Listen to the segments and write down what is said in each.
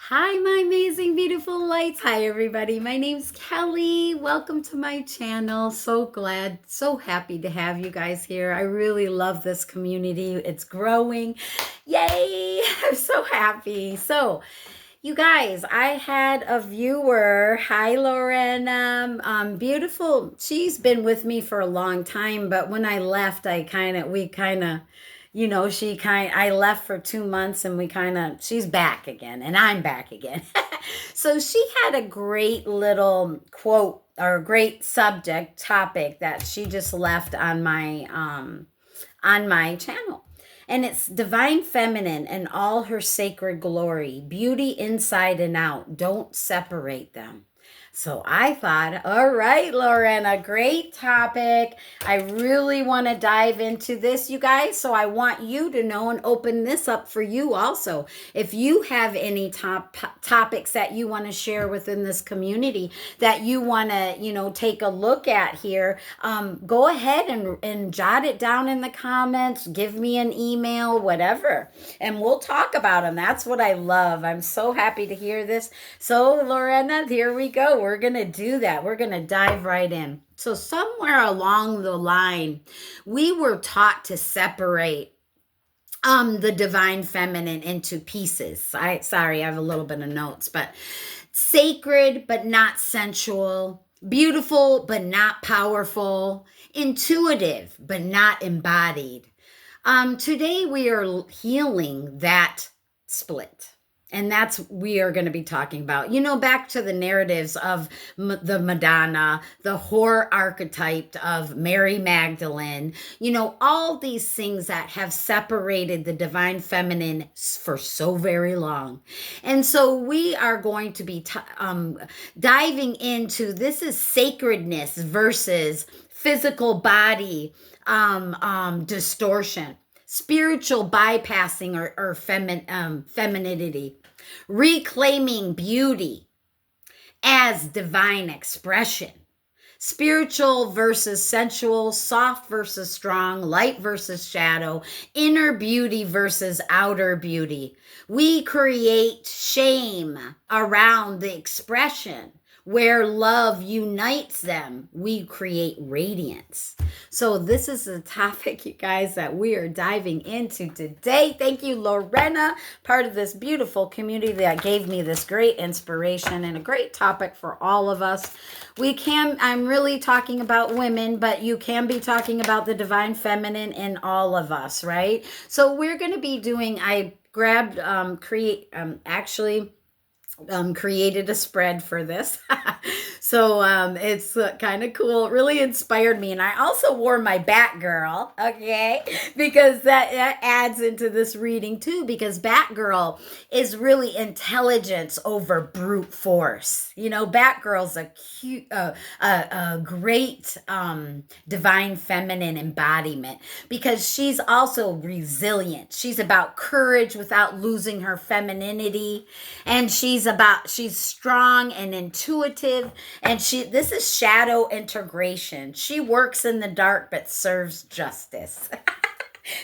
Hi, my amazing, beautiful lights. Hi, everybody. My name's Kelly. Welcome to my channel. So glad, so happy to have you guys here. I really love this community. It's growing. Yay! I'm so happy. So, you guys, I had a viewer. Hi, Lorena. Beautiful. She's been with me for a long time, but when I left, we kind of, I left for 2 months and she's back again and I'm back again. So she had a great little quote or a great subject topic that she just left on my channel. And it's divine feminine and all her sacred glory, beauty inside and out. Don't separate them. So I thought, all right, Lorena, great topic. I really want to dive into this, you guys. So I want you to know and open this up for you also. If you have any topics that you want to share within this community that you want to, take a look at here, go ahead and jot it down in the comments. Give me an email, whatever, and we'll talk about them. That's what I love. I'm so happy to hear this. So, Lorena, here we go. We're going to do that. We're going to dive right in. So, somewhere along the line, we were taught to separate the divine feminine into pieces. I have a little bit of notes, but sacred but not sensual, beautiful but not powerful, intuitive but not embodied. Today we are healing that split. And that's we are going to be talking about. Back to the narratives of the Madonna, the whore archetype of Mary Magdalene, all these things that have separated the divine feminine for so very long. And so we are going to be diving into this is sacredness versus physical body distortion, spiritual bypassing or femininity, reclaiming beauty as divine expression, spiritual versus sensual, soft versus strong, light versus shadow, inner beauty versus outer beauty. We create shame around the expression. Where love unites them, we create radiance. So this is the topic, you guys, that we are diving into today. Thank you, Lorena, part of this beautiful community that gave me this great inspiration and a great topic for all of us. I'm really talking about women, but you can be talking about the divine feminine in all of us, right? So we're going to be doing, I grabbed, created a spread for this. So it's kind of cool. It really inspired me. And I also wore my Batgirl, okay? Because that adds into this reading too, because Batgirl is really intelligence over brute force. Batgirl's a cute, a great divine feminine embodiment because she's also resilient. She's about courage without losing her femininity. And she's strong and intuitive, and this is shadow integration. She works in the dark but serves justice.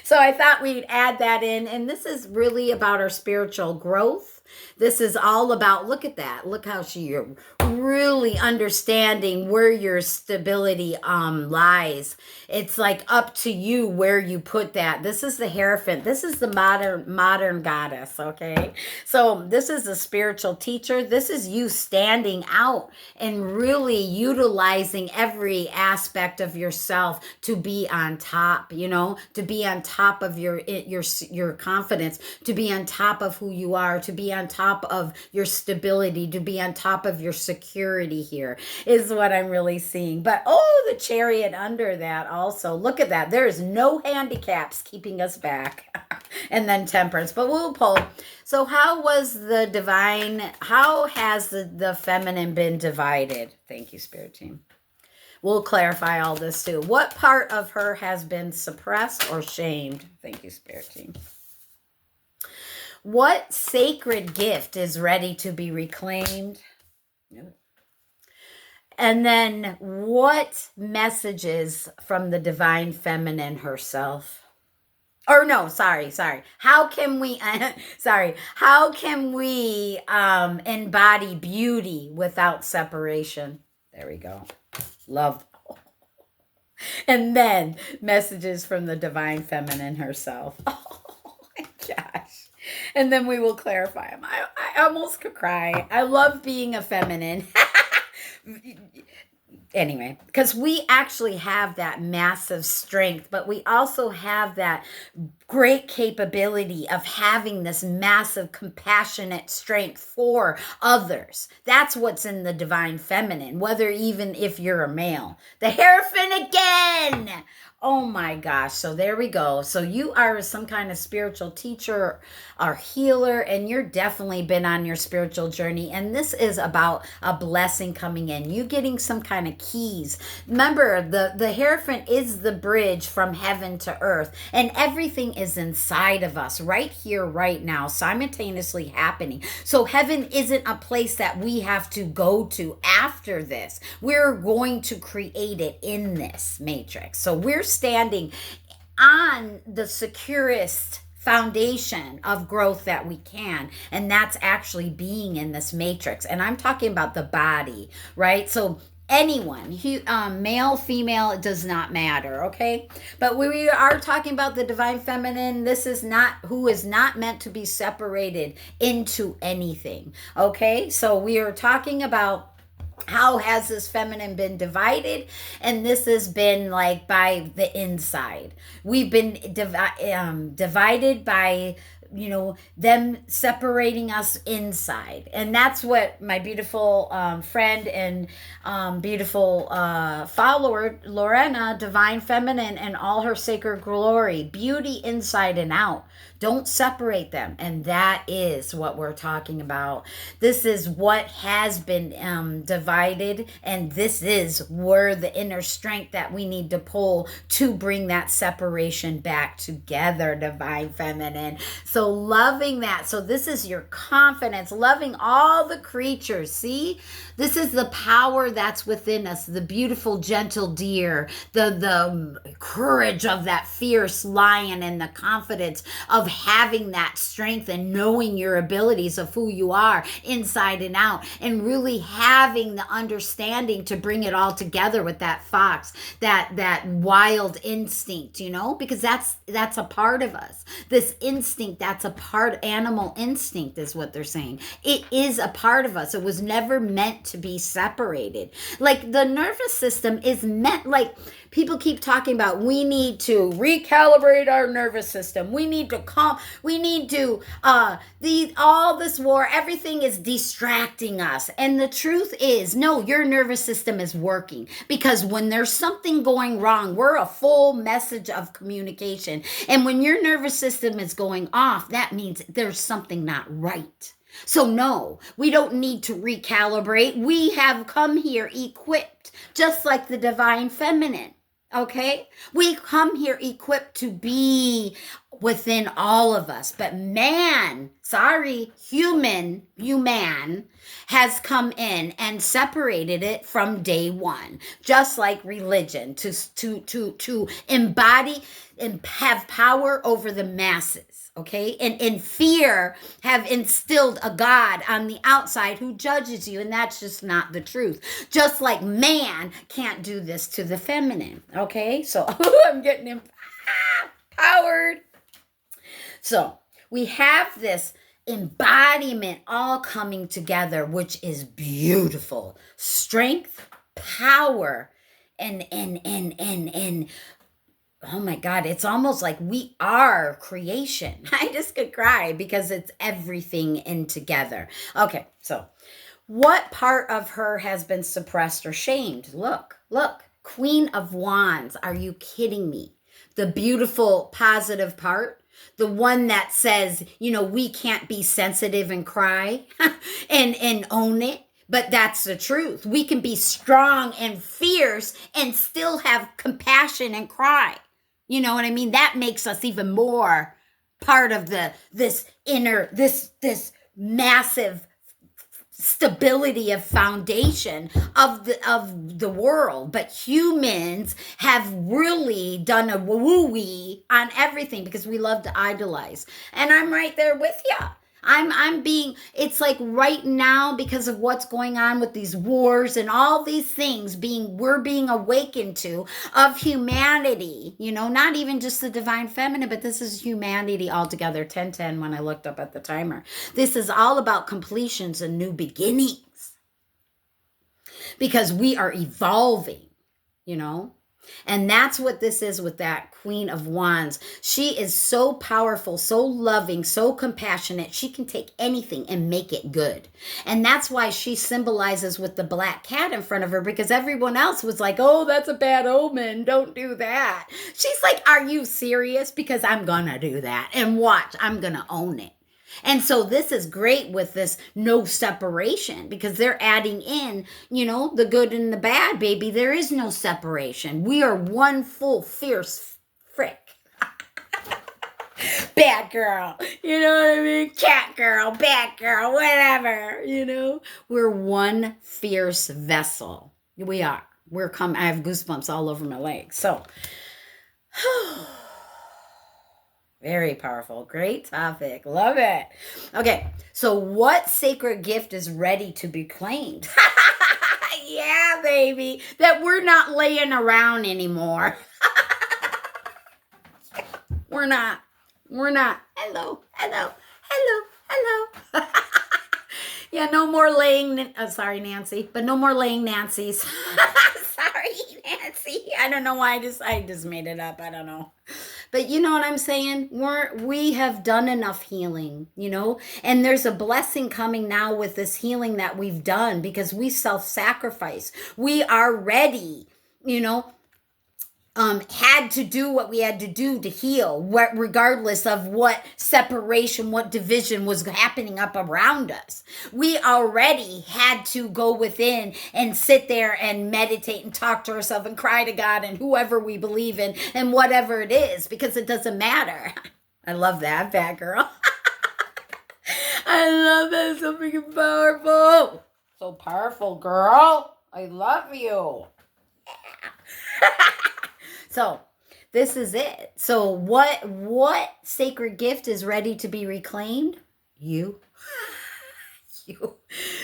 So I thought we'd add that in, and this is really about our spiritual growth. This is all about, look at that. Look how you're really understanding where your stability lies. It's like up to you where you put that. This is the Hierophant. This is the modern goddess, okay? So this is a spiritual teacher. This is you standing out and really utilizing every aspect of yourself to be on top, to be on top of your confidence, to be on top of who you are, to be on top of your stability, to be on top of your security here is what I'm really seeing. But the chariot under that also. Look at that. There is no handicaps keeping us back. And then temperance. But we'll pull. So how has the feminine been divided? Thank you, Spirit Team. We'll clarify all this too. What part of her has been suppressed or shamed? Thank you, Spirit Team. What sacred gift is ready to be reclaimed? And then what messages from the divine feminine herself? Or no, sorry. How can we, how can we embody beauty without separation? There we go. Love. And then messages from the divine feminine herself. Oh my gosh. And then we will clarify them. I almost could cry. I love being a feminine. Anyway, because we actually have that massive strength, but we also have that great capability of having this massive compassionate strength for others. That's what's in the divine feminine, whether even if you're a male. The Hierophant again. Oh my gosh. So there we go. So you are some kind of spiritual teacher or healer, and you're definitely been on your spiritual journey. And this is about a blessing coming in, you getting some kind of keys. Remember, the Hierophant is the bridge from heaven to earth, and everything is inside of us right here, right now, simultaneously happening. So heaven isn't a place that we have to go to after this. We're going to create it in this matrix. So we're standing on the securest foundation of growth that we can, and that's actually being in this matrix. And I'm talking about the body, right? So anyone, male, female, it does not matter, okay? But we are talking about the divine feminine. This is not, who is not meant to be separated into anything, okay? So we are talking about how has this feminine been divided? And this has been like by the inside. We've been divided by, them separating us inside. And that's what my beautiful friend and beautiful follower, Lorena, Divine Feminine, and all her sacred glory, beauty inside and out. Don't separate them. And that is what we're talking about. This is what has been divided. And this is where the inner strength that we need to pull to bring that separation back together, Divine Feminine. So loving that. So this is your confidence, loving all the creatures. See, this is the power that's within us, the beautiful, gentle deer, the courage of that fierce lion, and the confidence of having that strength and knowing your abilities of who you are inside and out, and really having the understanding to bring it all together with that fox, that wild instinct, because that's a part of us. This instinct, that's a part, animal instinct is what they're saying. It is a part of us. It was never meant to be separated. Like the nervous system is meant, like people keep talking about, we need to recalibrate our nervous system. We need to all this war, everything is distracting us. And the truth is, no, your nervous system is working, because when there's something going wrong, we're a full message of communication. And when your nervous system is going off, that means there's something not right. So no, we don't need to recalibrate. We have come here equipped, just like the divine feminine. Okay? We come here equipped to be within all of us. But human has come in and separated it from day one. Just like religion, to embody and have power over the masses. Okay, and in fear have instilled a God on the outside who judges you, and that's just not the truth. Just like man can't do this to the feminine. Okay, so I'm getting empowered. So we have this embodiment all coming together, which is beautiful. Strength, power, and oh my God, it's almost like we are creation. I just could cry because it's everything in together. Okay, so what part of her has been suppressed or shamed? Look, Queen of Wands. Are you kidding me? The beautiful, positive part. The one that says, we can't be sensitive and cry and own it. But that's the truth. We can be strong and fierce and still have compassion and cry. You know what I mean? That makes us even more part of this inner, this massive stability of foundation of the world, but humans have really done a woo-wee on everything because we love to idolize. And I'm right there with you. I'm being, it's like right now, because of what's going on with these wars and all these things we're being awakened to, of humanity, not even just the divine feminine, but this is humanity altogether. 10:10 when I looked up at the timer. This is all about completions and new beginnings because we are evolving, you know? And that's what this is with that Queen of Wands. She is so powerful, so loving, so compassionate. She can take anything and make it good. And that's why she symbolizes with the black cat in front of her, because everyone else was like, oh, that's a bad omen. Don't do that. She's like, are you serious? Because I'm going to do that. And watch, I'm going to own it. And so this is great with this no separation because they're adding in, the good and the bad, baby. There is no separation. We are one full, fierce frick. Bad girl. You know what I mean? Cat girl, bad girl, whatever, We're one fierce vessel. We are. I have goosebumps all over my legs. So, very powerful. Great topic. Love it. Okay. So what sacred gift is ready to be claimed? Yeah, baby. That we're not laying around anymore. We're not. Hello. Yeah, no more laying. Sorry, Nancy. But no more laying Nancy's. Sorry, Nancy. I don't know why I just made it up. I don't know. But you know what I'm saying? We have done enough healing, and there's a blessing coming now with this healing that we've done because we self-sacrifice. We are ready, had to do what we had to do to heal, regardless of what separation, what division was happening up around us. We already had to go within and sit there and meditate and talk to ourselves and cry to God and whoever we believe in and whatever it is, because it doesn't matter. I love that, bad girl. I love that. So freaking powerful. So powerful, girl. I love you. So this is it. So what sacred gift is ready to be reclaimed? You.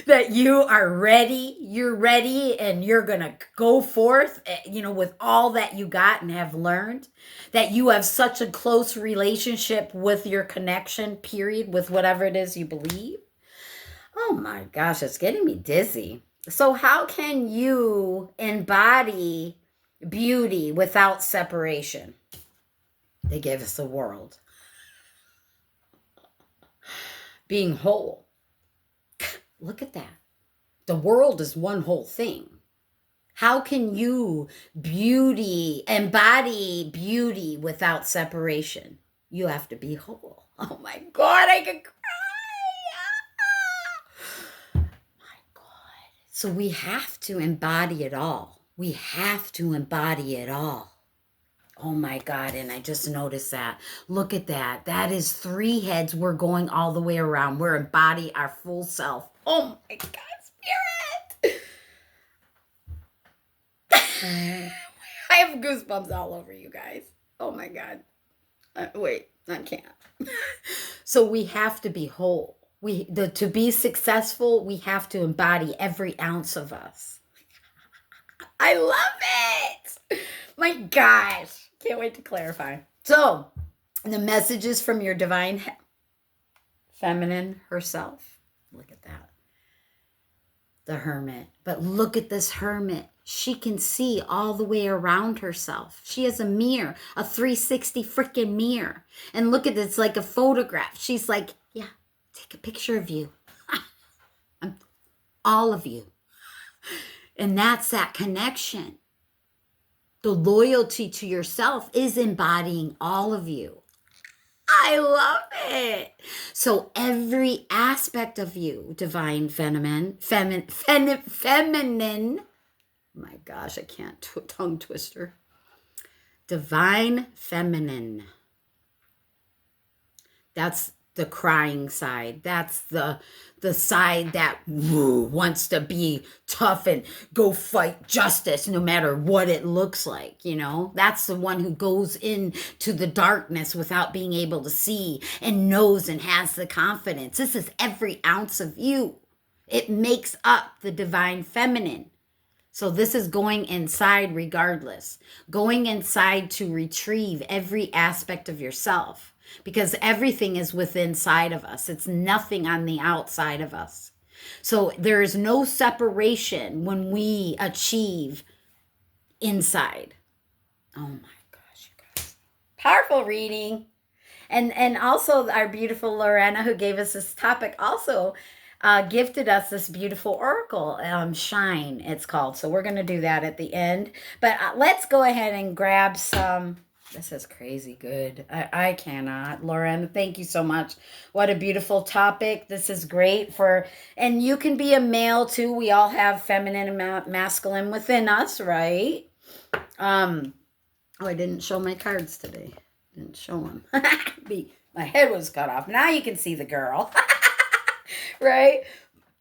That you are ready. You're ready and you're going to go forth, with all that you got and have learned. That you have such a close relationship with your connection, period, with whatever it is you believe. Oh my gosh, it's getting me dizzy. So how can you embody beauty without separation? They gave us the world. Being whole. Look at that. The world is one whole thing. How can you embody beauty without separation? You have to be whole. Oh my God, I could cry. My God. So we have to embody it all. We have to embody it all. Oh my God, and I just noticed that. Look at that. That is 3 heads. We're going all the way around. We're embody our full self. Oh my God, spirit. I have goosebumps all over you guys. Oh my God. Wait, I can't. So we have to be whole. To be successful, we have to embody every ounce of us. I love it. My gosh. Can't wait to clarify. So, the messages from your divine feminine herself. Look at that. The hermit. But look at this hermit. She can see all the way around herself. She has a mirror, a 360 freaking mirror. And look at this, like a photograph. She's like, yeah, take a picture of you. All of you. And that's that connection. The loyalty to yourself is embodying all of you. I love it. So every aspect of you, divine feminine. My gosh, I can't tongue twister. Divine feminine. That's the crying side. That's the side that wants to be tough and go fight justice no matter what it looks like, you know? That's the one who goes into the darkness without being able to see and knows and has the confidence. This is every ounce of you. It makes up the divine feminine. So this is going inside regardless, going inside to retrieve every aspect of yourself, because everything is within inside of us. It's nothing on the outside of us. So there is no separation when we achieve inside. Oh my gosh, you guys. Powerful reading. And also our beautiful Lorena, who gave us this topic, also gifted us this beautiful oracle, Shine, it's called. So we're going to do that at the end. But let's go ahead and grab some. This is crazy good. I cannot. Lorena, thank you so much. What a beautiful topic. This is great for, and you can be a male too. We all have feminine and masculine within us, right? Oh, I didn't show my cards today. Didn't show them. My head was cut off. Now you can see the girl. Right?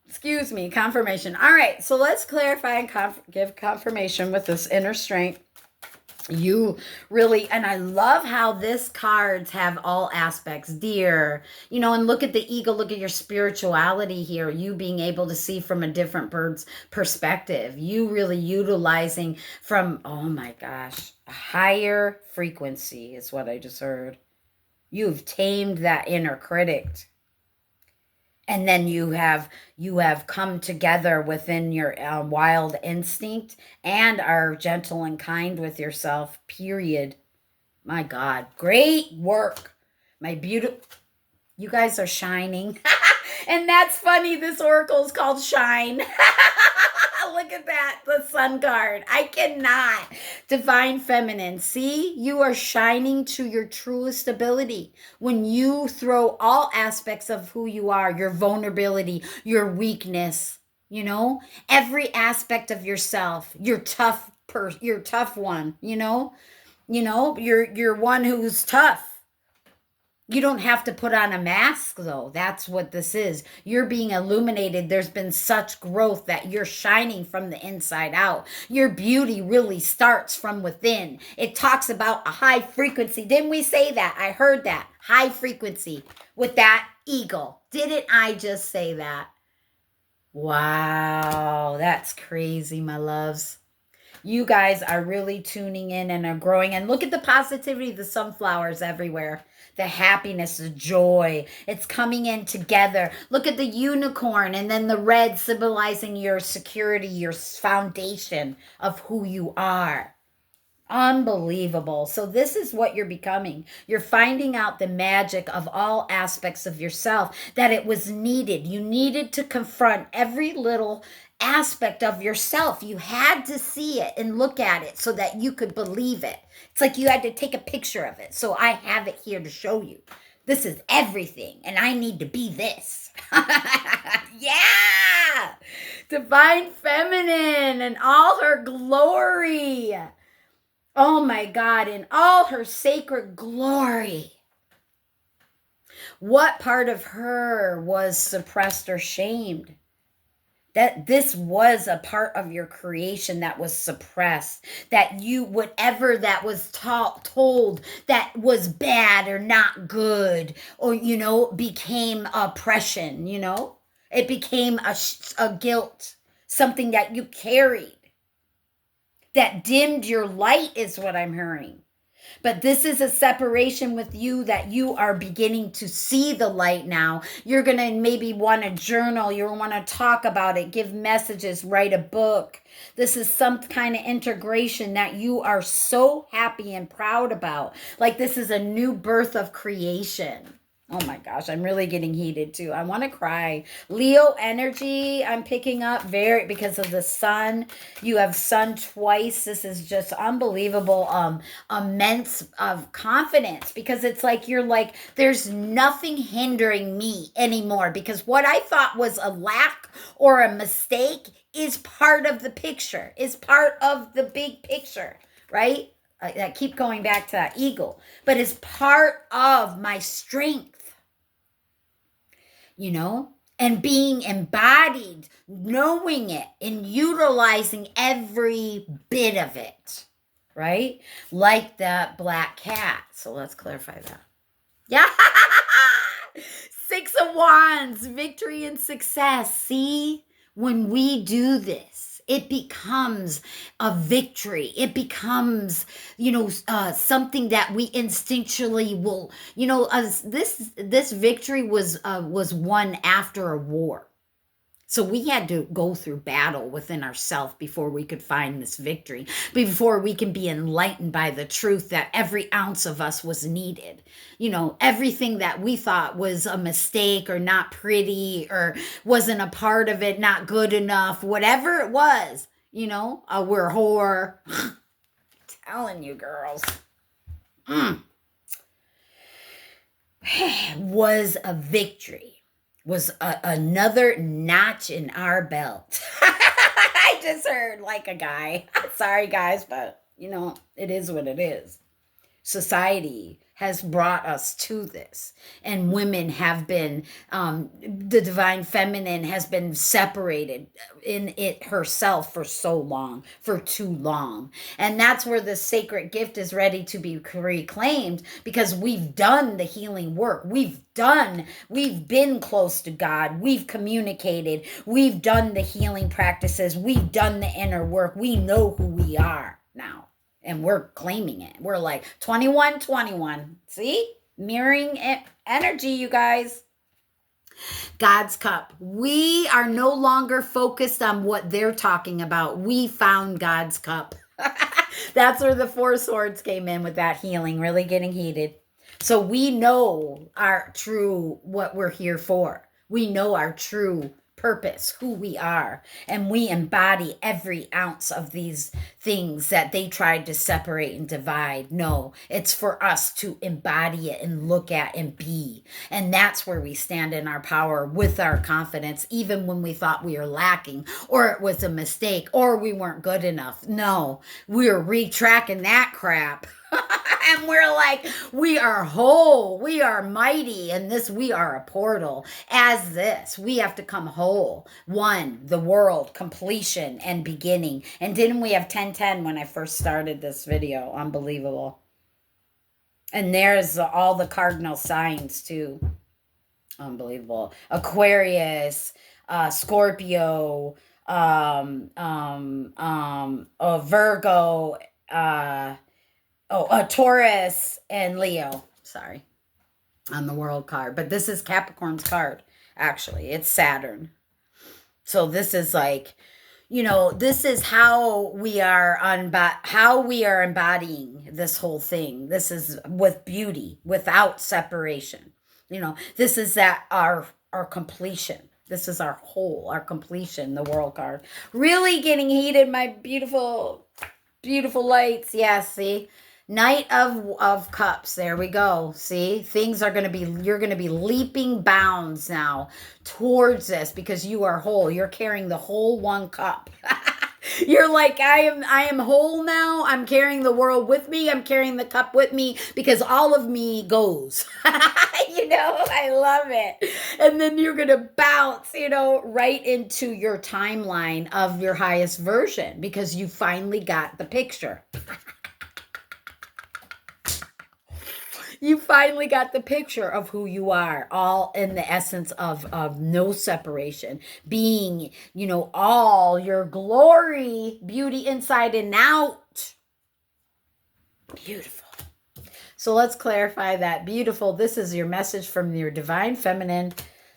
Excuse me, confirmation. All right, so let's clarify and give confirmation with this inner strength. You really, and I love how this cards have all aspects, dear, you know, and look at the ego, look at your spirituality here, you being able to see from a different bird's perspective, you really utilizing from, oh my gosh, a higher frequency is what I just heard. You've tamed that inner critic. And then you have come together within your wild instinct and are gentle and kind with yourself, period. My God, great work. My beautiful, you guys are shining. And that's funny, this oracle is called Shine. Look at that, the sun card. I cannot. Divine feminine. See, you are shining to your truest ability when you throw all aspects of who you are, your vulnerability, your weakness, you know, every aspect of yourself, your tough one, you know, you're one who's tough. You don't have to put on a mask, though. That's what this is. You're being illuminated. There's been such growth that you're shining from the inside out. Your beauty really starts from within. It talks about a high frequency. Didn't we say that? I heard that. High frequency with that eagle. Didn't I just say that? Wow, that's crazy, my loves. You guys are really tuning in and are growing. And look at the positivity, the sunflowers everywhere. The happiness, the joy. It's coming in together. Look at the unicorn and then the red symbolizing your security, your foundation of who you are. Unbelievable. So this is what you're becoming. You're finding out the magic of all aspects of yourself, that it was needed. You needed to confront every little aspect of yourself. You had to see it and look at it so that you could believe it. It's like you had to take a picture of it. So I have it here to show you. This is everything, and I need to be this. Yeah! Divine feminine and all her glory. Oh my God, in all her sacred glory. What part of her was suppressed or shamed? That this was a part of your creation that was suppressed, that you, whatever that was told that was bad or not good, or, you know, became oppression, you know, it became a guilt, something that you carried that dimmed your light is what I'm hearing. But this is a separation with you that you are beginning to see the light now. You're going to maybe want to journal. You want to talk about it, give messages, write a book. This is some kind of integration that you are so happy and proud about. Like this is a new birth of creation. Oh my gosh, I'm really getting heated too. I want to cry. Leo energy, I'm picking up very because of the sun. You have sun twice. This is just unbelievable, immense of confidence, because it's like you're like, there's nothing hindering me anymore, because what I thought was a lack or a mistake is part of the picture, is part of the big picture, right? I keep going back to that eagle, but it's part of my strength. and being embodied, knowing it and utilizing every bit of it, right? Like that black cat. So let's clarify that. Yeah. Six of Wands, victory and success. See, when we do this, it becomes a victory. It becomes, something that we instinctually will, this victory was won after a war. So we had to go through battle within ourselves before we could find this victory, before we can be enlightened by the truth that every ounce of us was needed. Everything that we thought was a mistake or not pretty or wasn't a part of it, not good enough, whatever it was, we're a whore. Telling you, girls. Was a victory. Was another notch in our belt. I just heard like a guy. Sorry, guys, but it is what it is. Society has brought us to this, and women have been, the divine feminine has been separated in it herself for so long, for too long. And that's where the sacred gift is ready to be reclaimed, because we've done the healing work. We've been close to God. We've communicated. We've done the healing practices. We've done the inner work. We know who we are now. And we're claiming it. We're like 21. See? Mirroring energy, you guys. God's cup. We are no longer focused on what they're talking about. We found God's cup. That's where the Four Swords came in with that healing, really getting heated. So we know what we're here for. We know our true purpose, who we are, and we embody every ounce of these things that they tried to separate and divide. No, it's for us to embody it and look at and be. And that's where we stand in our power with our confidence, even when we thought we were lacking or it was a mistake or we weren't good enough. No, we're retracking that crap. And we're like, we are whole, we are mighty, and we are a portal. As this, we have to come whole. One, the world, completion, and beginning. And didn't we have 1010 when I first started this video? Unbelievable. And there's all the cardinal signs too. Unbelievable. Aquarius, Scorpio, Virgo, Taurus and Leo. Sorry. On the world card. But this is Capricorn's card, actually. It's Saturn. So this is like, this is how we are embodying this whole thing. This is with beauty, without separation. This is our completion. This is our whole, our completion, the world card. Really getting heated, my beautiful, beautiful lights. Yeah, see? Knight of Cups. There we go. See, you're going to be leaping bounds now towards this because you are whole. You're carrying the whole one cup. You're like, I am whole now. I'm carrying the world with me. I'm carrying the cup with me because all of me goes. I love it. And then you're going to bounce, right into your timeline of your highest version because you finally got the picture. You finally got the picture of who you are, all in the essence of no separation, being, all your glory, beauty inside and out. Beautiful. So let's clarify that. Beautiful. This is your message from your divine feminine,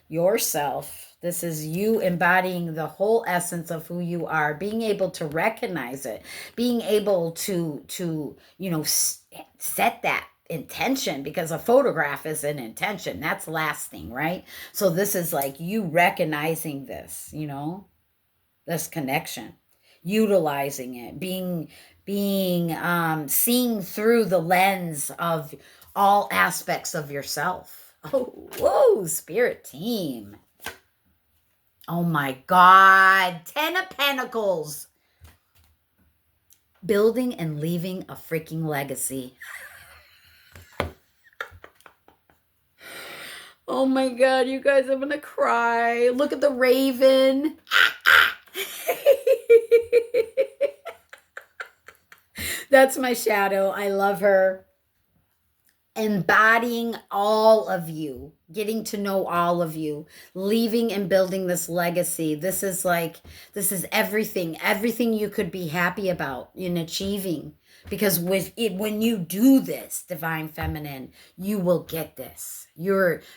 yourself. This is you embodying the whole essence of who you are, being able to recognize it, being able to set that intention, because a photograph is an intention. That's lasting, right? So this is like you recognizing this, this connection, utilizing it, being seeing through the lens of all aspects of yourself. Oh, whoa, spirit team. Oh my God. 10 of Pentacles. Building and leaving a freaking legacy. Oh my God, you guys, I'm gonna cry. Look at the raven. That's my shadow. I love her. Embodying all of you, getting to know all of you, leaving and building this legacy. This is everything you could be happy about in achieving. Because with it, when you do this, divine feminine, you will get this.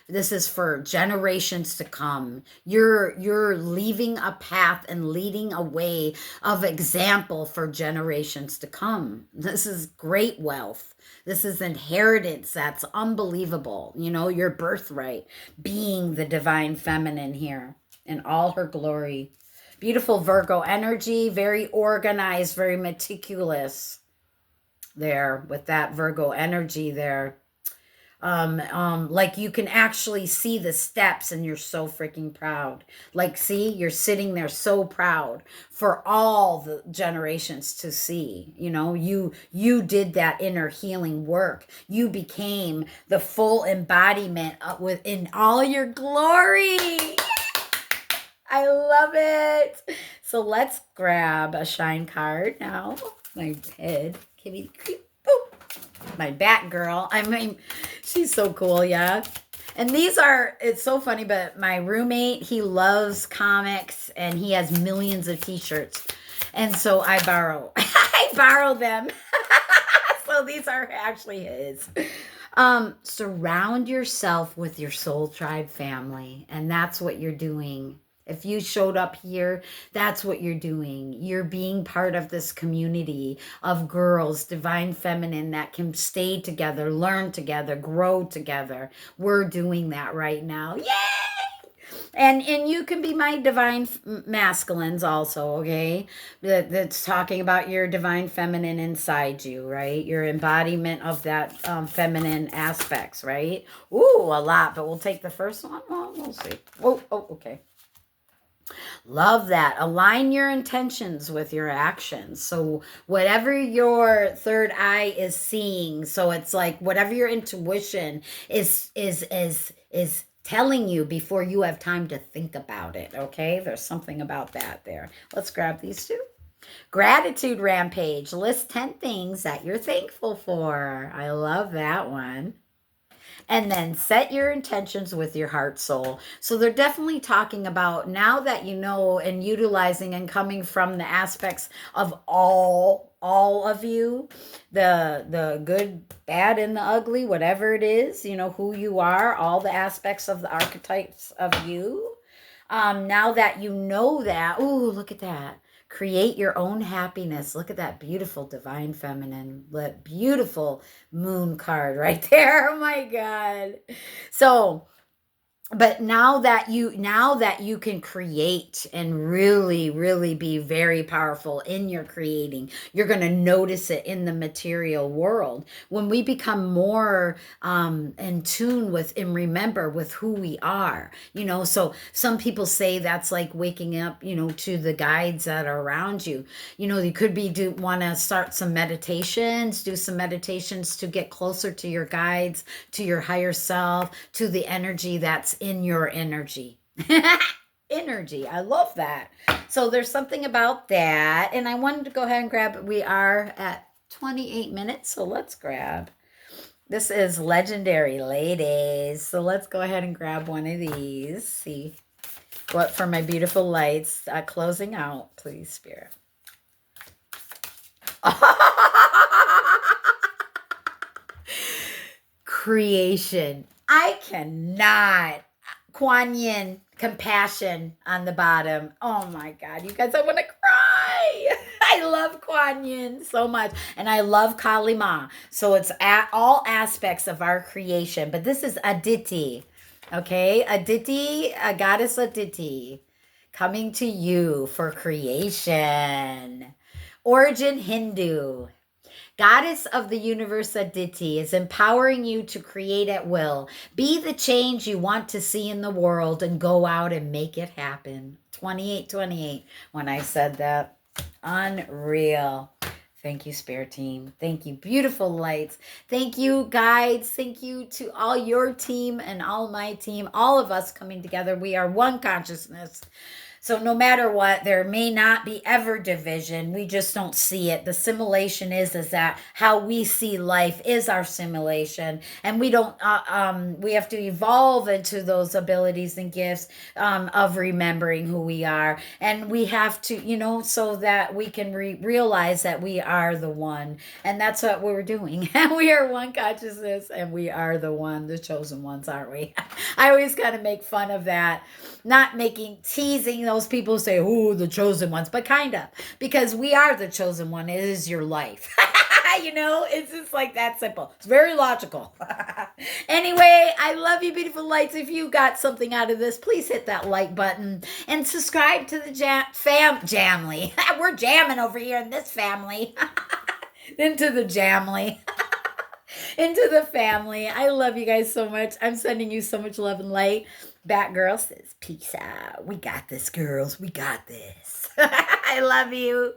This is for generations to come. You're leaving a path and leading a way of example for generations to come. This is great wealth. This is inheritance that's unbelievable. Your birthright, being the divine feminine here in all her glory. Beautiful Virgo energy, very organized, very meticulous there with that Virgo energy there. Like you can actually see the steps and you're so freaking proud. Like, see, you're sitting there so proud for all the generations to see. You did that inner healing work. You became the full embodiment within all your glory. I love it. So let's grab a shine card now. My head, kitty, my Batgirl. I mean, she's so cool, yeah. And it's so funny, but my roommate, he loves comics and he has millions of t-shirts. And so I borrow them. So these are actually his. Surround yourself with your soul tribe family. And that's what you're doing. If you showed up here, that's what you're doing. You're being part of this community of girls, divine feminine, that can stay together, learn together, grow together. We're doing that right now. Yay! And you can be my divine masculines also, okay? That's talking about your divine feminine inside you, right? Your embodiment of that feminine aspects, right? Ooh, a lot, but we'll take the first one. Well, we'll see. Oh, okay. Love that. Align your intentions with your actions. So whatever your third eye is seeing, so it's like whatever your intuition is telling you before you have time to think about it. Okay, there's something about that there. Let's grab these two. Gratitude rampage. List 10 things that you're thankful for. I love that one. And then set your intentions with your heart soul. So they're definitely talking about, now that you know and utilizing and coming from the aspects of all of you, the good, bad, and the ugly, whatever it is, who you are, all the aspects of the archetypes of you. Now that you know that, ooh, look at that. Create your own happiness. Look at that beautiful divine feminine, that beautiful moon card right there. Oh my God. So, but now that you can create and really be very powerful in your creating, you're going to notice it in the material world. When we become more in tune with and remember with who we are, so some people say that's like waking up, to the guides that are around you. You could want to start some meditations, do some meditations to get closer to your guides, to your higher self, to the energy that's in your energy. Energy. I love that. So there's something about that. And I wanted to go ahead and grab it. We are at 28 minutes. So let's grab. This is Legendary Ladies. So let's go ahead and grab one of these. See what for my beautiful lights. Closing out, please, Spirit. Creation. I cannot. Kuan Yin, compassion on the bottom. Oh my God, you guys, I want to cry. I love Kuan Yin so much. And I love Kali Ma. So it's at all aspects of our creation. But this is Aditi. Okay, Aditi, a goddess Aditi, coming to you for creation. Origin Hindu. Goddess of the universe Aditi is empowering you to create at will. Be the change you want to see in the world and go out and make it happen. 2828 when I said that. Unreal. Thank you, Spare Team. Thank you, beautiful lights. Thank you, guides. Thank you to all your team and all my team, all of us coming together. We are one consciousness. So no matter what, there may not be ever division. We just don't see it. The simulation is that how we see life is our simulation, and we don't. We have to evolve into those abilities and gifts of remembering who we are, and we have to, so that we can realize that we are the one, and that's what we're doing. We are one consciousness, and we are the one, the chosen ones, aren't we? I always kind of make fun of that, not making teasing those people who say, "Oh, the chosen ones," but kind of, because we are the chosen one. It is your life. It's just like that simple. It's very logical. Anyway, I love you, beautiful lights. If you got something out of this, please hit that like button and subscribe to the Jamly. We're jamming over here in this family. Into the Jamly. Into the family. I love you guys so much. I'm sending you so much love and light. Batgirl says, peace out. We got this, girls. We got this. I love you.